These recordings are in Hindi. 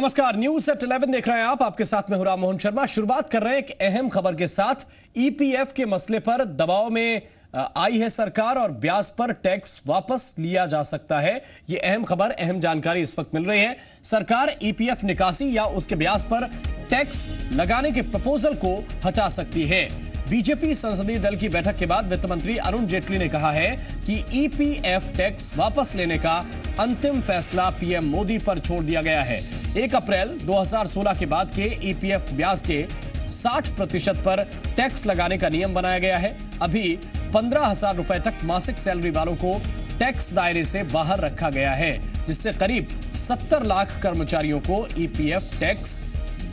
नमस्कार, न्यूज एट 11 देख रहे हैं आप। आपके साथ में हूं राम मोहन शर्मा। शुरुआत कर रहे हैं एक अहम खबर के साथ। ईपीएफ के मसले पर दबाव में आई है सरकार और ब्याज पर टैक्स वापस लिया जा सकता है। यह अहम खबर, अहम जानकारी इस वक्त मिल रही है। सरकार ईपीएफ निकासी या उसके ब्याज पर टैक्स लगाने के प्रपोजल को हटा सकती है। बीजेपी संसदीय दल की बैठक के बाद वित्त मंत्री अरुण जेटली ने कहा है कि ईपीएफ टैक्स वापस लेने का अंतिम फैसला पीएम मोदी पर छोड़ दिया गया है। 1 अप्रैल 2016 के बाद के ईपीएफ ब्याज के 60% पर टैक्स लगाने का नियम बनाया गया है। अभी 15,000 रुपए तक मासिक सैलरी वालों को टैक्स दायरे से बाहर रखा गया है, जिससे करीब 70 लाख कर्मचारियों को ईपीएफ टैक्स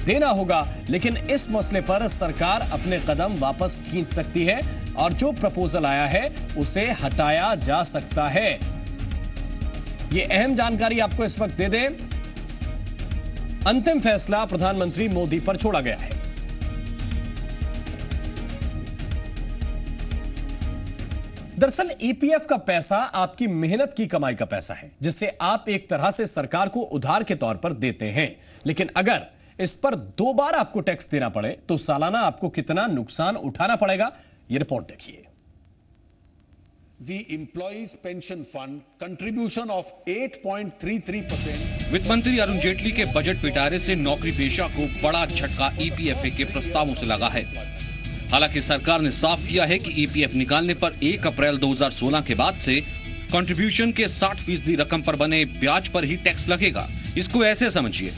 देना होगा। लेकिन इस मसले पर सरकार अपने कदम वापस खींच सकती है और जो प्रपोजल आया है उसे हटाया जा सकता है। यह अहम जानकारी आपको इस वक्त दे दें। अंतिम फैसला प्रधानमंत्री मोदी पर छोड़ा गया है। दरअसल ईपीएफ का पैसा आपकी मेहनत की कमाई का पैसा है, जिससे आप एक तरह से सरकार को उधार के तौर पर देते हैं। लेकिन अगर इस पर 2 बार आपको टैक्स देना पड़े तो सालाना आपको कितना नुकसान उठाना पड़ेगा, यह रिपोर्ट देखिए। The Employees Pension Fund contribution of 8.33%। वित्त मंत्री अरुण जेटली के बजट पिटारे से नौकरी पेशा को बड़ा झटका ईपीएफ के प्रस्तावों से लगा है। हालांकि सरकार ने साफ किया है कि ईपीएफ निकालने पर 1 अप्रैल 2016 के बाद से कंट्रीब्यूशन के 60% रकम पर बने ब्याज पर ही टैक्स लगेगा। इसको ऐसे समझिए,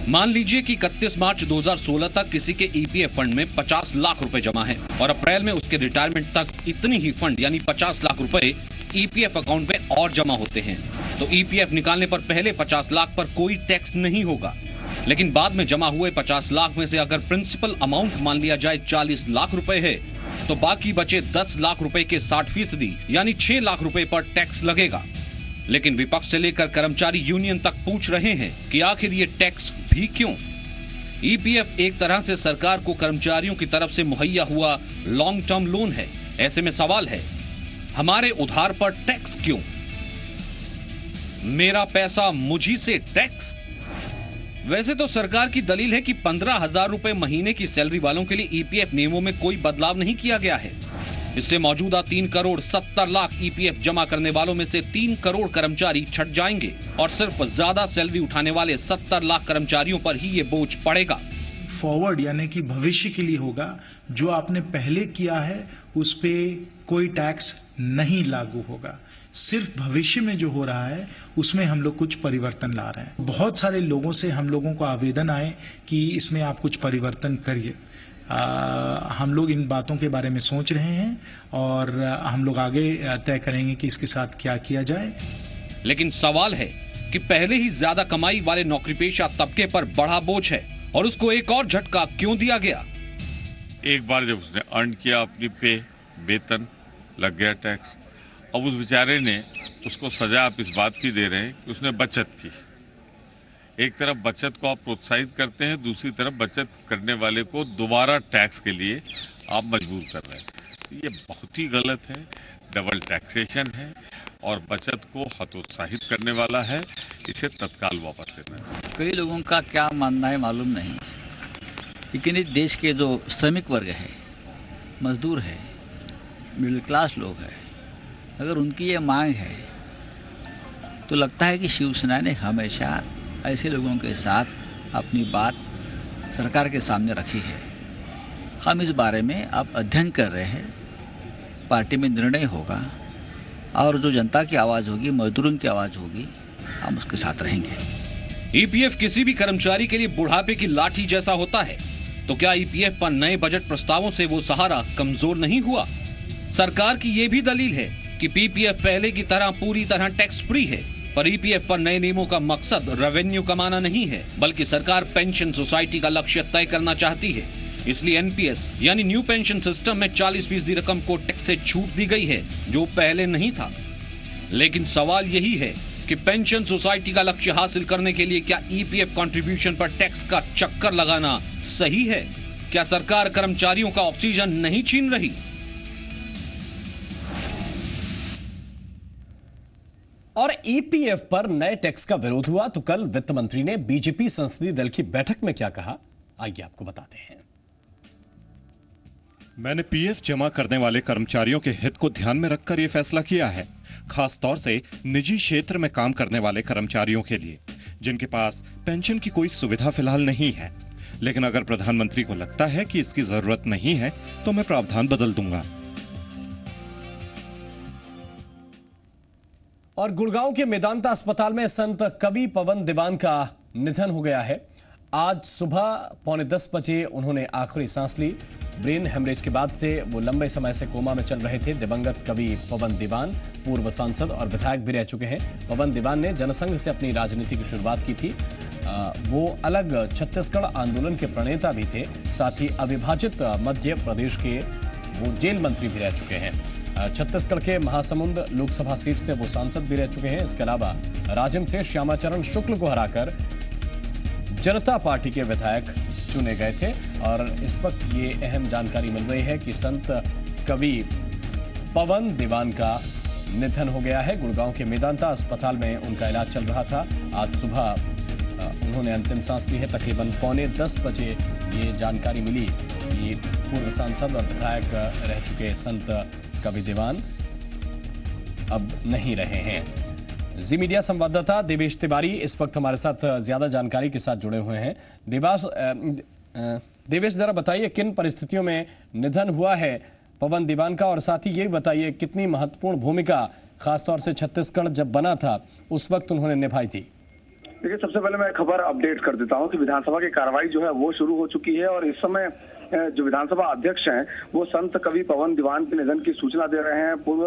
मान लीजिए कि 31 मार्च 2016 तक किसी के ईपीएफ फंड में 50 लाख रुपए जमा है और अप्रैल में उसके रिटायरमेंट तक इतनी ही फंड यानी 50 लाख रुपए ईपीएफ अकाउंट में और जमा होते हैं। तो ईपीएफ निकालने पर पहले 50 लाख पर कोई टैक्स नहीं होगा, लेकिन बाद में जमा हुए 50 लाख में से अगर प्रिंसिपल अमाउंट मान लिया जाए 40 लाख रुपए है, तो बाकी बचे 10 लाख रुपए के 60% यानी 6 लाख रुपए पर टैक्स लगेगा। लेकिन विपक्ष से लेकर कर्मचारी यूनियन तक पूछ रहे हैं कि आखिर ये टैक्स भी क्यों? ईपीएफ एक तरह से सरकार को कर्मचारियों की तरफ से मुहैया हुआ लॉन्ग टर्म लोन है। ऐसे में सवाल है, हमारे उधार पर टैक्स क्यों? मेरा पैसा मुझी से टैक्स? वैसे तो सरकार की दलील है कि 15,000 रुपए महीने की सैलरी वालों के लिए ईपीएफ नियमों में कोई बदलाव नहीं किया गया है। इससे मौजूदा 3 करोड़ 70 लाख ईपीएफ जमा करने वालों में से 3 करोड़ कर्मचारी छट जाएंगे और सिर्फ ज्यादा सैलरी उठाने वाले 70 लाख कर्मचारियों पर ही ये बोझ पड़ेगा। फॉरवर्ड यानी कि भविष्य के लिए होगा, जो आपने पहले किया है उस पे कोई टैक्स नहीं लागू होगा। सिर्फ भविष्य में जो हो रहा है उसमें हम लोग कुछ परिवर्तन ला रहे हैं। बहुत सारे लोगों से हम लोगों को आवेदन आए कि इसमें आप कुछ परिवर्तन करिए। हम लोग इन बातों के बारे में सोच रहे हैं और हम लोग आगे तय करेंगे कि इसके साथ क्या किया जाए। लेकिन सवाल है कि पहले ही ज्यादा कमाई वाले नौकरीपेशा तबके पर बड़ा बोझ है और उसको एक और झटका क्यों दिया गया? एक बार जब उसने अर्न किया अपनी वेतन लग गया टैक्स। अब उस बेचारे ने उसको सजा आप इस बात की दे रहे हैं कि उसने बचत की। एक तरफ बचत को आप प्रोत्साहित करते हैं, दूसरी तरफ बचत करने वाले को दोबारा टैक्स के लिए आप मजबूर कर रहे हैं। ये बहुत ही गलत है, डबल टैक्सेशन है और बचत को हतोत्साहित करने वाला है। इसे तत्काल वापस लेना चाहिए। कई लोगों का क्या मानना है मालूम नहीं, लेकिन इस देश के जो श्रमिक वर्ग है, मजदूर है, मिडिल क्लास लोग हैं, अगर उनकी ये मांग है तो लगता है कि शिवसेना ने हमेशा ऐसे लोगों के साथ अपनी बात सरकार के सामने रखी है। हम इस बारे में अब अध्ययन कर रहे हैं, पार्टी में निर्णय होगा और जो जनता की आवाज़ होगी, मजदूरों की आवाज़ होगी, हम उसके साथ रहेंगे। ईपीएफ किसी भी कर्मचारी के लिए बुढ़ापे की लाठी जैसा होता है, तो क्या ईपीएफ पर नए बजट प्रस्तावों से वो सहारा कमजोर नहीं हुआ? सरकार की ये भी दलील है कि पीपीएफ पहले की तरह पूरी तरह टैक्स फ्री है, पर ईपीएफ पर नए नियमों का मकसद रेवेन्यू कमाना नहीं है, बल्कि सरकार पेंशन सोसाइटी का लक्ष्य तय करना चाहती है। इसलिए एनपीएस यानी न्यू पेंशन सिस्टम में 40% रकम को टैक्स से छूट दी गई है, जो पहले नहीं था। लेकिन सवाल यही है कि पेंशन सोसाइटी का लक्ष्य हासिल करने के लिए क्या ईपीएफ कंट्रीब्यूशन पर टैक्स का चक्कर लगाना सही है? क्या सरकार कर्मचारियों का ऑक्सीजन नहीं छीन रही? और ईपीएफ पर नए टैक्स का विरोध हुआ तो कल वित्त मंत्री ने बीजेपी संसदीय दल की बैठक में क्या कहा, आइए आपको बताते हैं। मैंने पीएफ जमा करने वाले कर्मचारियों के हित को ध्यान में रखकर यह फैसला किया है, खास तौर से निजी क्षेत्र में काम करने वाले कर्मचारियों के लिए, जिनके पास पेंशन की कोई सुविधा फिलहाल नहीं है। लेकिन अगर प्रधानमंत्री को लगता है कि इसकी जरूरत नहीं है तो मैं प्रावधान बदल दूंगा। और गुड़गांव के मेदांता अस्पताल में संत कवि पवन दीवान का निधन हो गया है। आज सुबह 9:45 बजे उन्होंने आखिरी सांस ली। ब्रेन हेमरेज के बाद से वो लंबे समय से कोमा में चल रहे थे। दिवंगत कवि पवन दीवान पूर्व सांसद और विधायक भी रह चुके हैं। पवन दीवान ने जनसंघ से अपनी राजनीति की शुरुआत की थी। वो अलग छत्तीसगढ़ आंदोलन के प्रणेता भी थे। साथ ही अविभाजित मध्य प्रदेश के वो जेल मंत्री भी रह चुके हैं। छत्तीसगढ़ के महासमुंद लोकसभा सीट से वो सांसद भी रह चुके हैं। इसके अलावा राजिम से श्यामाचरण शुक्ल को हराकर जनता पार्टी के विधायक चुने गए थे। और इस वक्त ये अहम जानकारी मिल रही है कि संत कवि पवन दीवान का निधन हो गया है। गुड़गांव के मेदांता अस्पताल में उनका इलाज चल रहा था। आज सुबह उन्होंने अंतिम सांस ली है। तकरीबन 9:45 बजे ये जानकारी मिली कि पूर्व सांसद और विधायक रह चुके संत कवि दीवान अब नहीं रहे हैं। जी मीडिया संवाददाता देवेश तिवारी इस वक्त हमारे साथ ज्यादा जानकारी के साथ जुड़े हुए हैं। देवेश, जरा बताइए किन परिस्थितियों में निधन हुआ है पवन दीवान का, और साथ ही ये बताइए कितनी महत्वपूर्ण भूमिका खासतौर से छत्तीसगढ़ जब बना था उस वक्त उन्होंने निभाई थी। देखिए, सबसे पहले मैं खबर अपडेट कर देता हूं कि विधानसभा की कार्रवाई जो है वो शुरू हो चुकी है और इस समय जो विधानसभा अध्यक्ष हैं वो संत कवि पवन दीवान के निधन की सूचना दे रहे हैं। पूर्व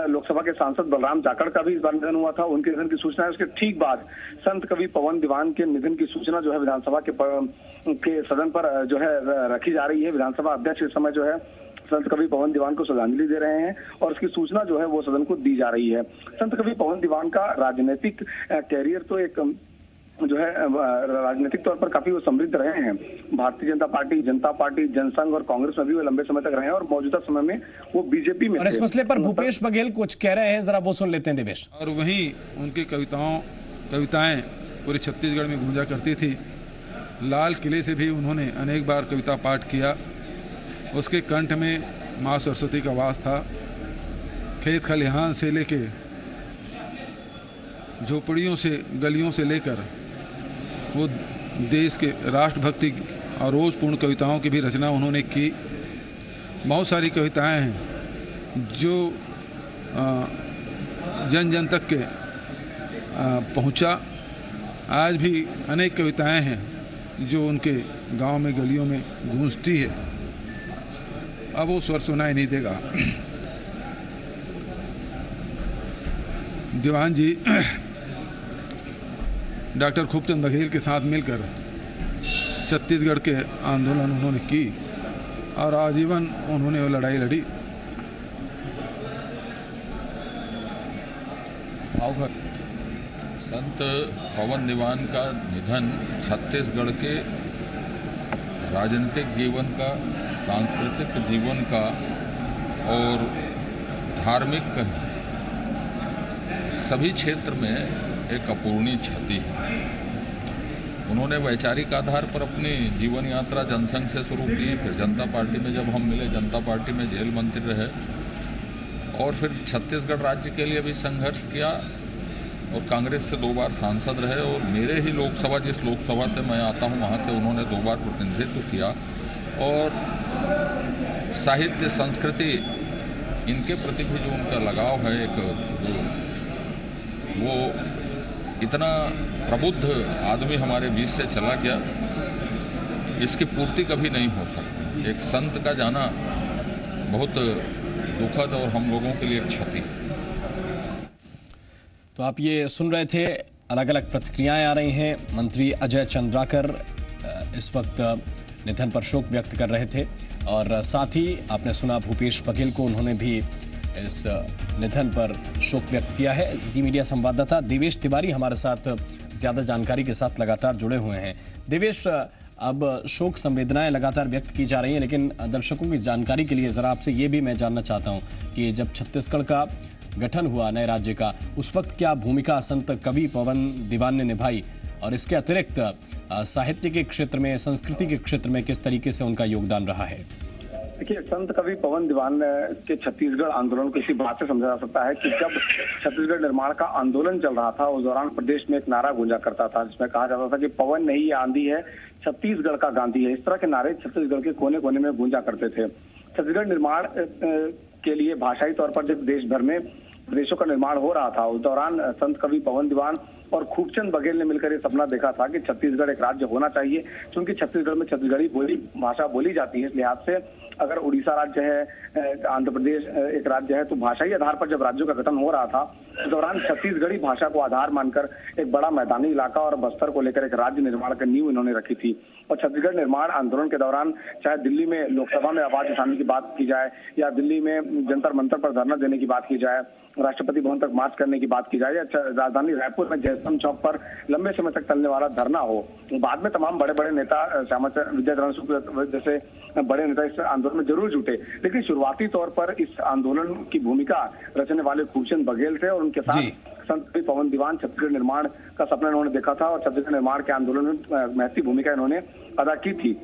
लोकसभा के सांसद बलराम जाखड़ का भी इस बार निधन हुआ था, उनके निधन की सूचना है। उसके ठीक बाद संत कवि पवन दीवान के निधन की सूचना जो है विधानसभा के सदन पर जो है रखी जा रही है। विधानसभा अध्यक्ष इस समय जो है संत कवि पवन दीवान को श्रद्धांजलि दे रहे हैं और उसकी सूचना जो है वो सदन को दी जा रही है। संत कवि पवन दीवान का राजनीतिक कैरियर तो एक जो है राजनीतिक तौर पर काफी वो समृद्ध रहे हैं। भारतीय जनता पार्टी, जनसंघ और कांग्रेस में भी वो लंबे समय तक रहे हैं और मौजूदा समय में वो बीजेपी में। और इस मसले पर भूपेश बघेल कुछ कह रहे हैं, जरा वो सुन लेते हैं देवेश। और वहीं उनकी कविताएं पूरे छत्तीसगढ़ में गूंजा करती थी। लाल किले से भी उन्होंने अनेक बार कविता पाठ किया। उसके कंठ में माँ सरस्वती का वास था। खेत खलिहान से लेके झोपड़ियों से गलियों से लेकर वो देश के राष्ट्रभक्ति और रोजपूर्ण कविताओं की भी रचना उन्होंने की। बहुत सारी कविताएं हैं जो जन जन तक के पहुंचा। आज भी अनेक कविताएं हैं जो उनके गांव में गलियों में गूंजती है। अब वो स्वर सुनाई नहीं देगा। दीवान जी डॉक्टर खूबचंद बघेल के साथ मिलकर छत्तीसगढ़ के आंदोलन उन्होंने की और आजीवन उन्होंने वो लड़ाई लड़ी। संत पवन दीवान का निधन छत्तीसगढ़ के राजनीतिक जीवन का, सांस्कृतिक जीवन का और धार्मिक सभी क्षेत्र में एक अपूर्णीय क्षति है। उन्होंने वैचारिक आधार पर अपनी जीवन यात्रा जनसंघ से शुरू की, फिर जनता पार्टी में जब हम मिले जनता पार्टी में जेल मंत्री रहे और फिर छत्तीसगढ़ राज्य के लिए भी संघर्ष किया और कांग्रेस से 2 बार सांसद रहे और मेरे ही लोकसभा, जिस लोकसभा से मैं आता हूं, वहां से उन्होंने 2 बार प्रतिनिधित्व किया। और साहित्य संस्कृति इनके प्रति भी जो उनका लगाव है, वो इतना प्रबुद्ध आदमी हमारे बीच से चला गया, इसकी पूर्ति कभी नहीं हो सकती। एक संत का जाना बहुत दुखद और हम लोगों के लिए एक क्षति है। तो आप ये सुन रहे थे, अलग अलग प्रतिक्रियाएं आ रही हैं। मंत्री अजय चंद्राकर इस वक्त निधन पर शोक व्यक्त कर रहे थे और साथ ही आपने सुना भूपेश बघेल को, उन्होंने भी इस निधन पर शोक व्यक्त किया है। जी मीडिया संवाददाता देवेश तिवारी हमारे साथ ज्यादा जानकारी के साथ लगातार जुड़े हुए हैं। देवेश, अब शोक संवेदनाएं लगातार व्यक्त की जा रही हैं, लेकिन दर्शकों की जानकारी के लिए जरा आपसे ये भी मैं जानना चाहता हूं कि जब छत्तीसगढ़ का गठन हुआ नए राज्य का, उस वक्त क्या भूमिका संत कवि पवन दीवान ने निभाई और इसके अतिरिक्त साहित्य के क्षेत्र में, संस्कृति के क्षेत्र में किस तरीके से उनका योगदान रहा है? देखिए, संत कवि पवन दीवान के छत्तीसगढ़ आंदोलन को इसी बात से समझा जा सकता है कि जब छत्तीसगढ़ निर्माण का आंदोलन चल रहा था, उस दौरान प्रदेश में एक नारा गूंजा करता था जिसमें कहा जाता था कि पवन नहीं ये आंधी है, छत्तीसगढ़ का गांधी है। इस तरह के नारे छत्तीसगढ़ के कोने कोने में गूंजा करते थे। छत्तीसगढ़ निर्माण के लिए भाषाई तौर पर जब देश भर में प्रदेशों का निर्माण हो रहा था, उस दौरान संत कवि पवन दीवान और खूबचंद बघेल ने मिलकर ये सपना देखा था कि छत्तीसगढ़ एक राज्य होना चाहिए, क्योंकि छत्तीसगढ़ में छत्तीसगढ़ी भाषा बोली जाती है। इस लिहाज से अगर उड़ीसा राज्य है, आंध्र प्रदेश एक राज्य है, तो भाषाई आधार पर जब राज्यों का गठन हो रहा था, उस दौरान छत्तीसगढ़ी भाषा को आधार मानकर एक बड़ा मैदानी इलाका और बस्तर को लेकर एक राज्य निर्माण की नींव इन्होंने रखी थी। और छत्तीसगढ़ निर्माण आंदोलन के दौरान चाहे दिल्ली में लोकसभा में आवाज उठाने की बात की जाए या दिल्ली में जंतर मंतर पर धरना देने की बात की जाए, राष्ट्रपति भवन तक मार्च करने की बात की जाए या राजधानी रायपुर में जयस्तंभ चौक पर लंबे समय तक चलने वाला धरना हो, बाद में तमाम बड़े बड़े नेता विद्याचरण शुक्ल जैसे बड़े नेता इस आंदोलन में जरूर जुटे, लेकिन शुरुआती तौर पर इस आंदोलन की भूमिका रचने वाले खूबचंद बघेल थे और उनके साथ संत कवि पवन दीवान छत्तीसगढ़ निर्माण का सपना इन्होंने देखा था और छत्तीसगढ़ निर्माण के आंदोलन में महत्वपूर्ण भूमिका इन्होंने अदा की थी।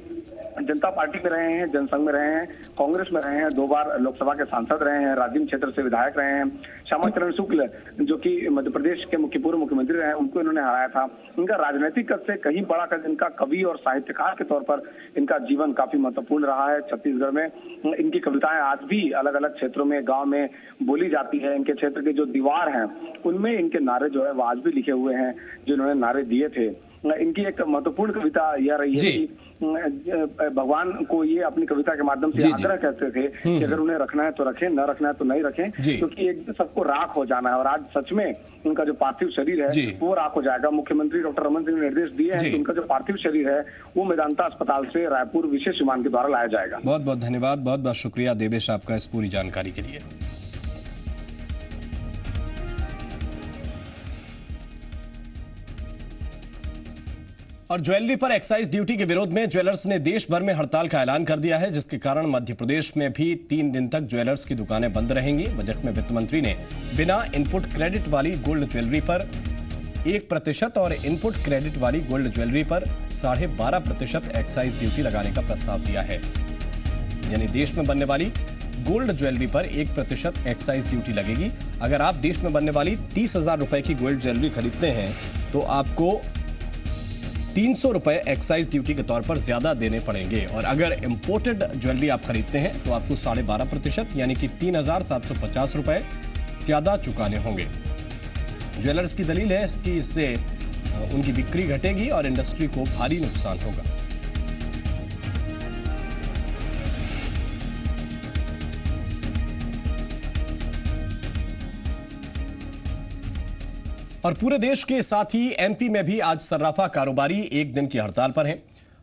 जनता पार्टी में रहे हैं, जनसंघ में रहे हैं, कांग्रेस में रहे हैं, 2 बार लोकसभा के सांसद रहे हैं, राजिम क्षेत्र से विधायक रहे हैं। श्यामा चरण शुक्ल जो कि मध्य प्रदेश के पूर्व मुख्यमंत्री रहे हैं, उनको इन्होंने हराया था। इनका राजनीतिक कद से कहीं बड़ा कद इनका कवि और साहित्यकार के तौर पर इनका जीवन काफी महत्वपूर्ण रहा है। छत्तीसगढ़ में इनकी कविताएं आज भी अलग अलग क्षेत्रों में, गाँव में बोली जाती है। इनके क्षेत्र के जो दीवार हैं उनमें इनके नारे जो है वो आज भी लिखे हुए हैं, जो इन्होंने नारे दिए थे। इनकी एक महत्वपूर्ण कविता यह रही है कि भगवान को ये अपनी कविता के माध्यम से आग्रह करते थे कि अगर उन्हें रखना है तो रखें, न रखना है तो नहीं रखें, क्योंकि एक सबको राख हो जाना है। और आज सच में उनका जो पार्थिव शरीर है वो राख हो जाएगा। मुख्यमंत्री डॉक्टर रमन सिंह ने निर्देश दिए हैं कि उनका जो पार्थिव शरीर है वो मेदांता अस्पताल से रायपुर विशेष विमान के द्वारा लाया जाएगा। बहुत बहुत धन्यवाद, बहुत बहुत शुक्रिया देवेश आपका इस पूरी जानकारी के लिए। और ज्वेलरी पर एक्साइज ड्यूटी के विरोध में ज्वेलर्स ने देश भर में हड़ताल का ऐलान कर दिया है, जिसके कारण मध्य प्रदेश में भी 3 दिन तक ज्वेलर्स की दुकानें बंद रहेंगी। बजट में वित्त मंत्री ने बिना इनपुट क्रेडिट वाली गोल्ड ज्वेलरी पर 1% और इनपुट क्रेडिट वाली गोल्ड ज्वेलरी पर 12.5% एक्साइज ड्यूटी लगाने का प्रस्ताव दिया है। यानी देश में बनने वाली गोल्ड ज्वेलरी पर 1% एक्साइज ड्यूटी लगेगी। अगर आप देश में बनने वाली 30,000 रुपए की गोल्ड ज्वेलरी खरीदते हैं तो आपको 300 रुपए एक्साइज ड्यूटी के तौर पर ज्यादा देने पड़ेंगे। और अगर इंपोर्टेड ज्वेलरी आप खरीदते हैं तो आपको 12.5% यानी कि 3,750 रुपए ज्यादा चुकाने होंगे। ज्वेलर्स की दलील है कि इससे उनकी बिक्री घटेगी और इंडस्ट्री को भारी नुकसान होगा। और पूरे देश के साथ ही एमपी में भी आज सर्राफा कारोबारी 1 दिन की हड़ताल पर हैं।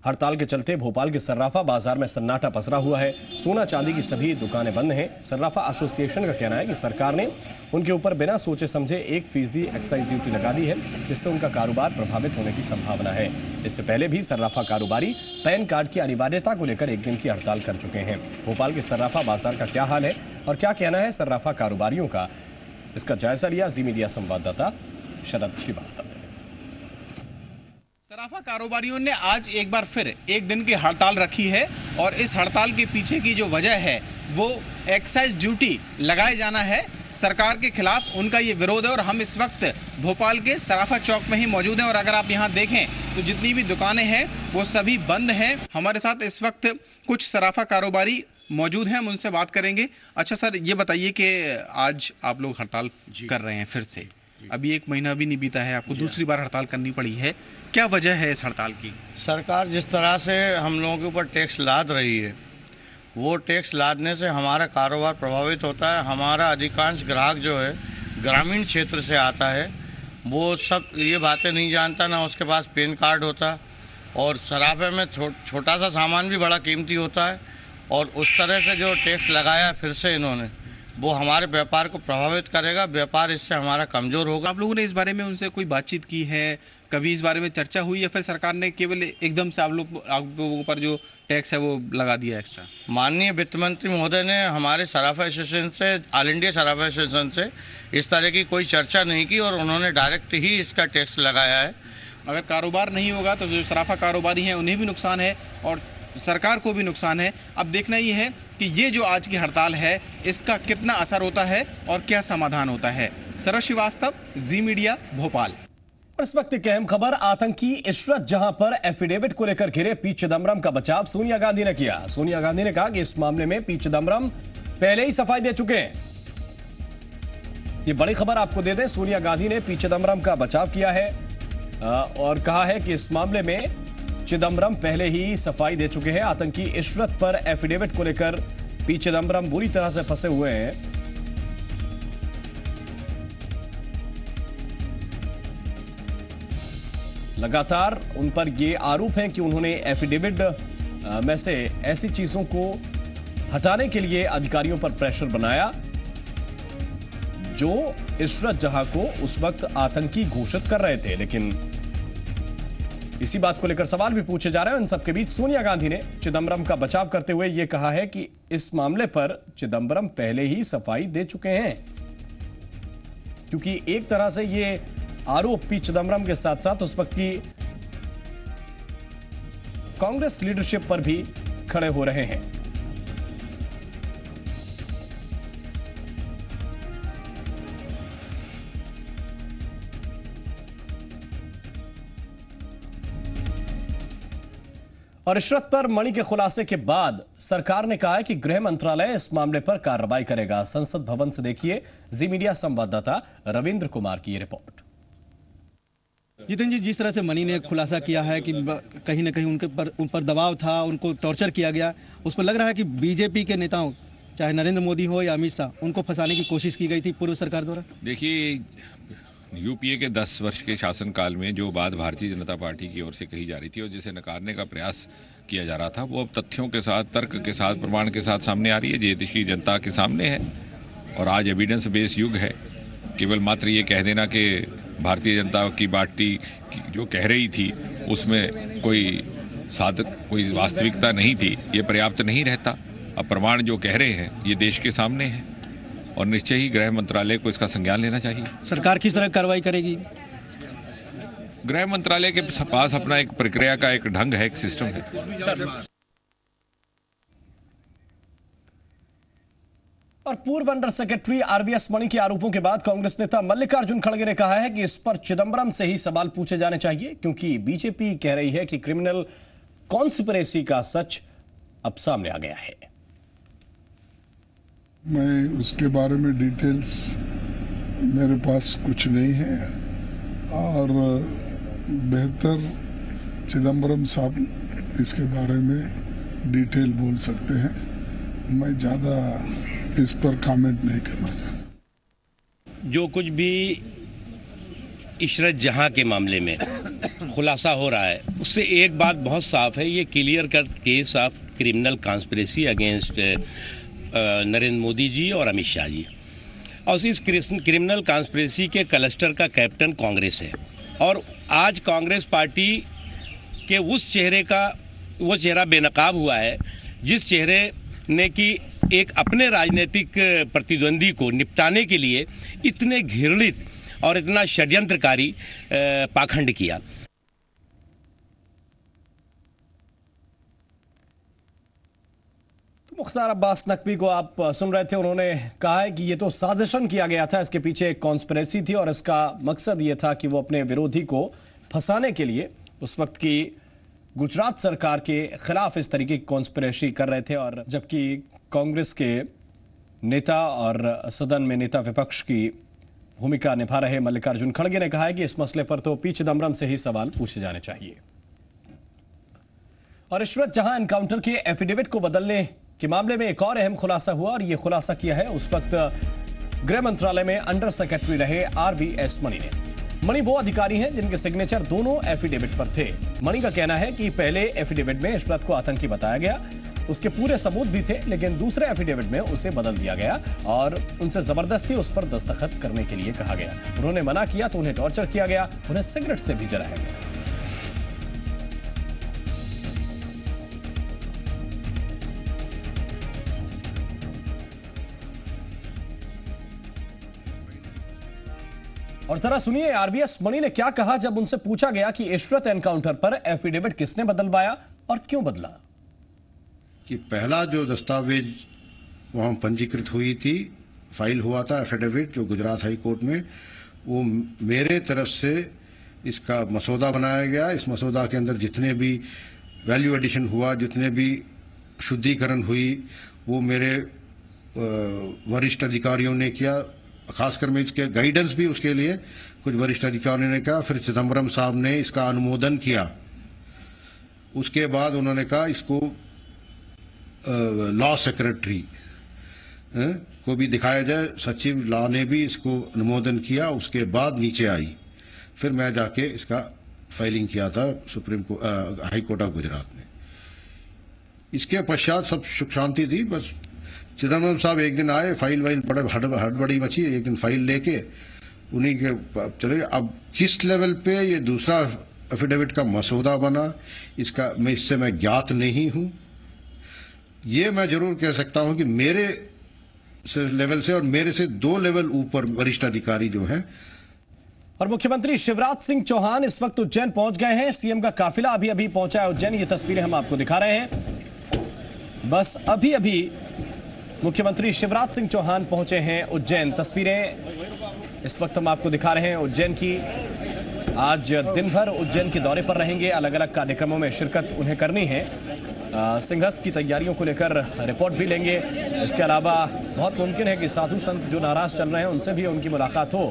हड़ताल के चलते भोपाल के सर्राफा बाजार में सन्नाटा पसरा हुआ है। सोना चांदी की सभी दुकानें बंद हैं। सर्राफा एसोसिएशन का कहना है कि सरकार ने उनके ऊपर बिना सोचे समझे 1% एक्साइज ड्यूटी लगा दी है, जिससे उनका कारोबार प्रभावित होने की संभावना है। इससे पहले भी सर्राफा कारोबारी पैन कार्ड की अनिवार्यता को लेकर 1 दिन की हड़ताल कर चुके हैं। भोपाल के सर्राफा बाजार का क्या हाल है और क्या कहना है सर्राफा कारोबारियों का, इसका जायजा लिया जी मीडिया संवाददाता शरद श्रीवास्तव। सर्राफा कारोबारियों ने आज एक बार फिर 1 दिन की हड़ताल रखी है और इस हड़ताल के पीछे की जो वजह है वो एक्साइज ड्यूटी लगाए जाना है। सरकार के खिलाफ उनका ये विरोध है और हम इस वक्त भोपाल के सर्राफा चौक में ही मौजूद हैं और अगर आप यहाँ देखें तो जितनी भी दुकानें हैं वो सभी बंद हैं। हमारे साथ इस वक्त कुछ सर्राफा कारोबारी मौजूद हैं, हम उनसे बात करेंगे। अच्छा सर, ये बताइए कि आज आप लोग हड़ताल कर रहे हैं फिर से, अभी 1 महीना भी नहीं बीता है, आपको दूसरी बार हड़ताल करनी पड़ी है, क्या वजह है इस हड़ताल की? सरकार जिस तरह से हम लोगों के ऊपर टैक्स लाद रही है, वो टैक्स लादने से हमारा कारोबार प्रभावित होता है। हमारा अधिकांश ग्राहक जो है ग्रामीण क्षेत्र से आता है, वो सब ये बातें नहीं जानता, ना उसके पास पैन कार्ड होता और सराफे में छोटा सा सामान भी बड़ा कीमती होता है। और उस तरह से जो टैक्स लगाया फिर से इन्होंने, वो हमारे व्यापार को प्रभावित करेगा, व्यापार इससे हमारा कमज़ोर होगा। आप लोगों ने इस बारे में उनसे कोई बातचीत की है, कभी इस बारे में चर्चा हुई, या फिर सरकार ने केवल एकदम से आप लोगों पर जो टैक्स है वो लगा दिया एक्स्ट्रा? माननीय वित्त मंत्री महोदय ने हमारे सराफा एसोसिएशन से, ऑल इंडिया सराफा एसोसिएशन से इस तरह की कोई चर्चा नहीं की और उन्होंने डायरेक्ट ही इसका टैक्स लगाया है। अगर कारोबार नहीं होगा तो जो सराफा कारोबारी हैं उन्हें भी नुकसान है और सरकार को भी नुकसान है। अब देखना ये है कि ये जो आज की हड़ताल है इसका कितना असर होता है और क्या समाधान होता है। सरल श्रीवास्तव, जी मीडिया, भोपाल। और इस वक्त एक अहम खबर, आतंकी इशरत जहां पर एफिडेविट को लेकर घिरे पी चिदम्बरम का बचाव सोनिया गांधी ने किया। सोनिया गांधी ने कहा कि इस मामले में पी चिदम्बरम पहले ही सफाई दे चुके हैं। ये बड़ी खबर आपको दे दें, सोनिया गांधी ने पी चिदम्बरम का बचाव किया है और कहा है कि इस मामले में चिदम्बरम पहले ही सफाई दे चुके हैं। आतंकी इशरत पर एफिडेविट को लेकर पी चिदम्बरम बुरी तरह से फंसे हुए हैं। लगातार उन पर यह आरोप है कि उन्होंने एफिडेविट में से ऐसी चीजों को हटाने के लिए अधिकारियों पर प्रेशर बनाया जो इशरत जहां को उस वक्त आतंकी घोषित कर रहे थे। लेकिन इसी बात को लेकर सवाल भी पूछे जा रहे हैं। इन सबके बीच सोनिया गांधी ने चिदम्बरम का बचाव करते हुए यह कहा है कि इस मामले पर चिदम्बरम पहले ही सफाई दे चुके हैं, क्योंकि एक तरह से ये आरोप पी चिदम्बरम के साथ साथ उस वक्त की कांग्रेस लीडरशिप पर भी खड़े हो रहे हैं। और इशरत पर मणि के खुलासे के बाद सरकार ने कहा है कि गृह मंत्रालय इस मामले पर कार्रवाई करेगा। संसद भवन से देखिए जी मीडिया संवाददाता रविंद्र कुमार की रिपोर्ट। जितेंद्र जी, जिस तरह से मणि ने खुलासा किया है कि कहीं ना कहीं उन पर दबाव था, उनको टॉर्चर किया गया, उस पर लग रहा है कि बीजेपी के नेताओं, चाहे नरेंद्र मोदी हो या अमित शाह, उनको फंसाने की कोशिश की गई थी पूर्व सरकार द्वारा। देखिए, यूपीए के 10 वर्ष के शासनकाल में जो बात भारतीय जनता पार्टी की ओर से कही जा रही थी और जिसे नकारने का प्रयास किया जा रहा था, वो अब तथ्यों के साथ, तर्क के साथ, प्रमाण के साथ सामने आ रही है, ये देश की जनता के सामने है। और आज एविडेंस बेस्ड युग है। केवल मात्र ये कह देना कि भारतीय जनता की पार्टी जो कह रही थी उसमें कोई वास्तविकता नहीं थी, ये पर्याप्त नहीं रहता। अब प्रमाण जो कह रहे हैं ये देश के सामने है और निश्चय ही गृह मंत्रालय को इसका संज्ञान लेना चाहिए। सरकार किस तरह कार्रवाई करेगी? गृह मंत्रालय के पास अपना एक प्रक्रिया का एक ढंग है, एक सिस्टम है। और पूर्व अंडर सेक्रेटरी आरबीएस मणि के आरोपों के बाद कांग्रेस नेता मल्लिकार्जुन खड़गे ने कहा है कि इस पर चिदम्बरम से ही सवाल पूछे जाने चाहिए, क्योंकि बीजेपी कह रही है कि क्रिमिनल कॉन्स्पिरेसी का सच अब सामने आ गया है। मैं उसके बारे में डिटेल्स मेरे पास कुछ नहीं है और बेहतर चिदम्बरम साहब इसके बारे में डिटेल बोल सकते हैं। मैं ज़्यादा इस पर कमेंट नहीं करना चाहता। जो कुछ भी इशरत जहां के मामले में खुलासा हो रहा है उससे एक बात बहुत साफ है, ये clear cut case of criminal conspiracy against Narendra Modi ji और अमित शाह जी। और इस क्रिमिनल कॉन्स्पिरेसी के क्लस्टर का कैप्टन कांग्रेस है और आज कांग्रेस पार्टी के उस चेहरा बेनकाब हुआ है जिस चेहरे ने कि एक अपने राजनीतिक प्रतिद्वंदी को निपटाने के लिए इतने घृणित और इतना षड्यंत्रकारी पाखंड किया। मुख्तार अब्बास नकवी को आप सुन रहे थे। उन्होंने कहा है कि ये तो साजिशन किया गया था, इसके पीछे एक कॉन्स्पिरेसी थी और इसका मकसद ये था कि वो अपने विरोधी को फंसाने के लिए उस वक्त की गुजरात सरकार के खिलाफ इस तरीके की कॉन्स्पिरेसी कर रहे थे। और जबकि कांग्रेस के नेता और सदन में नेता विपक्ष की भूमिका निभा रहे मल्लिकार्जुन खड़गे ने कहा है कि इस मसले पर तो पी चिदम्बरम से ही सवाल पूछे जाने चाहिए। और इशरत जहां एनकाउंटर के एफिडेविट को बदलने के मामले में एक और अहम खुलासा हुआ और यह खुलासा किया है उस वक्त गृह मंत्रालय में अंडर सेक्रेटरी रहे आरबीएस मणि ने। मणि वो अधिकारी हैं जिनके सिग्नेचर दोनों एफिडेविट पर थे। मणि का कहना है कि पहले एफिडेविट में इशरत को आतंकी बताया गया उसके पूरे सबूत भी थे, लेकिन दूसरे एफिडेविट में उसे बदल दिया गया और उनसे जबरदस्ती उस पर दस्तखत करने के लिए कहा गया। उन्होंने मना किया तो उन्हें टॉर्चर किया गया, उन्हें सिगरेट से भी जलाया गया। और जरा सुनिए आरवीएस मणि ने क्या कहा जब उनसे पूछा गया कि इशरत एनकाउंटर पर एफिडेविट किसने बदलवाया और क्यों बदला। कि पहला जो दस्तावेज वहाँ पंजीकृत हुई थी, फाइल हुआ था एफिडेविट जो गुजरात हाई कोर्ट में, वो मेरे तरफ से इसका मसौदा बनाया गया। इस मसौदा के अंदर जितने भी वैल्यू एडिशन हुआ, जितने भी शुद्धिकरण हुई, वो मेरे वरिष्ठ अधिकारियों ने किया। खासकर मैं इसके गाइडेंस भी उसके लिए कुछ वरिष्ठ अधिकारियों ने कहा। फिर चिदम्बरम साहब ने इसका अनुमोदन किया। उसके बाद उन्होंने कहा इसको लॉ सेक्रेटरी को भी दिखाया जाए। सचिव लॉ ने भी इसको अनुमोदन किया। उसके बाद नीचे आई, फिर मैं जाके इसका फाइलिंग किया था हाई कोर्ट ऑफ गुजरात में। इसके पश्चात सब सुख शांति थी। बस चिदम्बरम साहब एक दिन आए, फाइल वाइल बड़े हड़बड़ी मची, एक दिन फाइल लेके उन्हीं के चले। अब किस लेवल पे ये दूसरा एफिडेविट का मसौदा बना, इसका मैं ज्ञात नहीं हूँ। ये मैं जरूर कह सकता हूँ कि मेरे लेवल से और मेरे से 2 लेवल ऊपर वरिष्ठ अधिकारी जो हैं। और मुख्यमंत्री शिवराज सिंह चौहान इस वक्त उज्जैन पहुंच गए हैं। सीएम का काफिला अभी अभी पहुंचा है उज्जैन। ये तस्वीरें हम आपको दिखा रहे हैं। बस अभी अभी मुख्यमंत्री शिवराज सिंह चौहान पहुंचे हैं उज्जैन। तस्वीरें इस वक्त हम आपको दिखा रहे हैं उज्जैन की। आज दिन भर उज्जैन के दौरे पर रहेंगे, अलग अलग कार्यक्रमों में शिरकत उन्हें करनी है। सिंहस्थ की तैयारियों को लेकर रिपोर्ट भी लेंगे। इसके अलावा बहुत मुमकिन है कि साधु संत जो नाराज चल रहे हैं उनसे भी उनकी मुलाकात हो।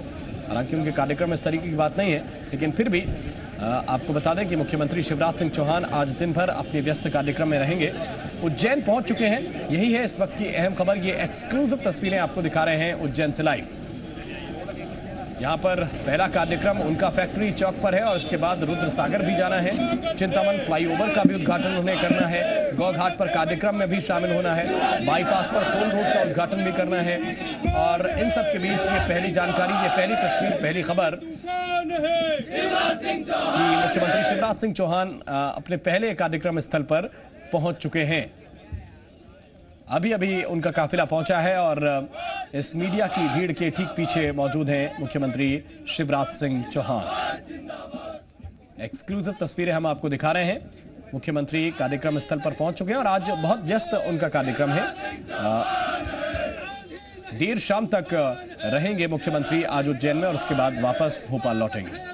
हालांकि उनके कार्यक्रम में इस तरीके की बात नहीं है, लेकिन फिर भी आपको बता दें कि मुख्यमंत्री शिवराज सिंह चौहान आज दिन भर अपने व्यस्त कार्यक्रम में रहेंगे। उज्जैन पहुंच चुके हैं। यही है इस वक्त की अहम खबर। ये एक्सक्लूसिव तस्वीरें आपको दिखा रहे हैं उज्जैन से लाइव। यहाँ पर पहला कार्यक्रम उनका फैक्ट्री चौक पर है और इसके बाद रुद्र सागर भी जाना है। चिंतामन फ्लाईओवर का भी उद्घाटन उन्हें करना है। गौघाट पर कार्यक्रम में भी शामिल होना है। बाईपास पर टोल रोड का उद्घाटन भी करना है। और इन सब के बीच ये पहली जानकारी, ये पहली तस्वीर, पहली खबर कि मुख्यमंत्री शिवराज सिंह चौहान अपने पहले कार्यक्रम स्थल पर पहुंच चुके हैं। अभी अभी उनका काफिला पहुंचा है और इस मीडिया की भीड़ के ठीक पीछे मौजूद हैं मुख्यमंत्री शिवराज सिंह चौहान। एक्सक्लूसिव तस्वीरें हम आपको दिखा रहे हैं। मुख्यमंत्री कार्यक्रम स्थल पर पहुंच चुके हैं और आज बहुत व्यस्त उनका कार्यक्रम है। देर शाम तक रहेंगे मुख्यमंत्री आज उज्जैन में और उसके बाद वापस भोपाल लौटेंगे।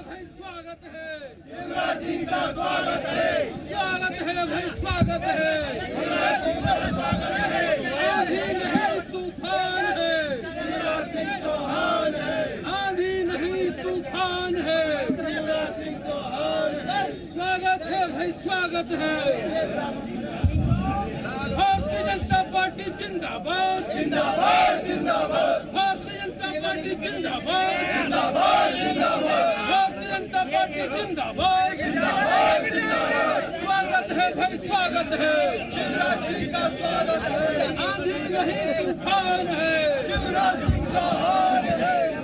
स्वागत है। भारतीय जनता पार्टी जिंदाबाद जिंदाबाद जिंदाबाद। भारतीय जनता पार्टी जिंदाबाद जिंदाबाद जिंदाबाद। भारतीय जनता पार्टी जिंदाबाद जिंदाबाद जिंदाबाद। स्वागत है भाई, स्वागत है। शिवराज सिंह का स्वागत है। आंधी नहीं तूफान है। शिवराज सिंह चौहान